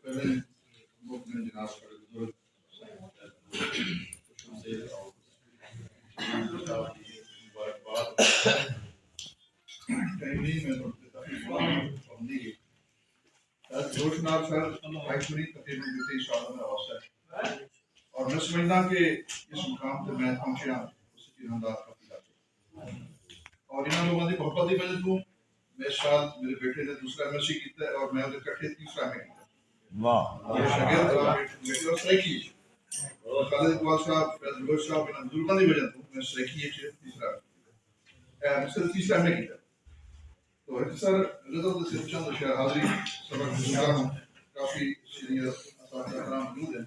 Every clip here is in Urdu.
پہلے مؤمن جناب کا بزرگ مبارکباد ٹائم نہیں میں پابندی جوش نال سر ایکچولی تقریباً بیتے سال میں حوصلہ ہے اور میں سمجھنا کہ اس مقام سے میں پہنچیا اس کی رمضان کافی لاتے اور انہوں لوگوں کی محبت کی وجہ تو میں سال میرے بیٹے نے دوسرا ایم ایس سی کیتا ہے اور میں انہیں کٹھے تیسرا میں کیتا واہ یہ شاگرد بیٹے اور سریکی خالد اقبال صاحب فیض بلوچ صاحب انہوں بزرگوں کی وجہ تو میں سریکی ہے تیسرا مصر تیسرا میں کیتا تو اختصار رضا سے چند اشیاء حاضری سبق گزاروں کافی سینئر اساتذہ کرام موجود ہیں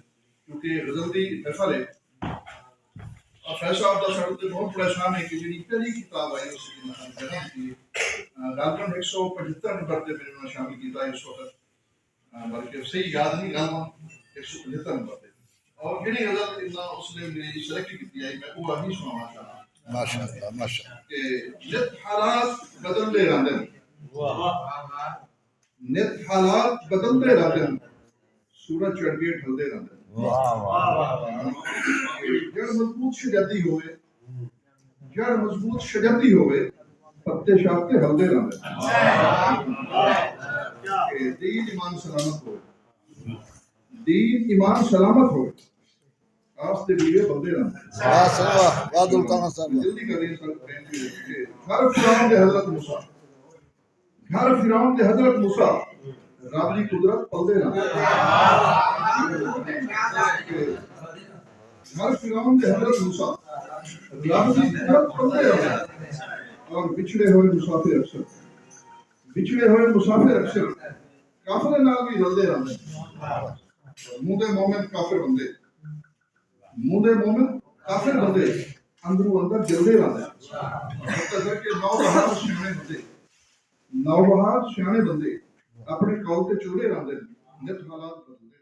کیونکہ غزل دی محفل ہے اور فیض صاحب کا ساتھ بہت بڑا شان ہے کہ جی پہلی کتاب آئی اس کی جگہ کی غالباً 175 نمبر پہ میں نے شامل کیا اس وقت بلکہ صحیح یاد نہیں غالباً 175 نمبر پہ اور جڑی غزل اس نے میری سلیکٹ کی ہے میں وہ ابھی سنانا چاہتا ہوں ماشاءاللہ ماشاءاللہ کہ نت حالات بدلتے رہتے ہیں نت حالات بدلتے رہتے ہیں سورج چڑھ کے ڈھلتے رہتے ہیں جڑ مضبوط شجرتی ہوئے جڑ مضبوط شجرتی ہوئے پتے شاختے ہلدے رہتے ہیں دین ایمان سلامت ہوئے دین ایمان سلامت ہوئے آستے لیے بندے رہتے ہیں جلدی کریے سر گھر فرعون دے حضرت موسیٰ گھر فرعون دے حضرت موسیٰ رب دی قدرت پلدے رہتے گھر فرعون دے حضرت موسیٰ رب دی قدرت پلدے رہتے اور بچھڑے ہوئے مسافر اکثر کافر نال بھی رلدے رہتے مودے مومن کافر بندے مودے مومن کافر بندے اندرو اندر جلدے رہتے مطلب کہ نو بہار سیانے بندے اپنے قول تے چولے رہتے نت حالات بدلتے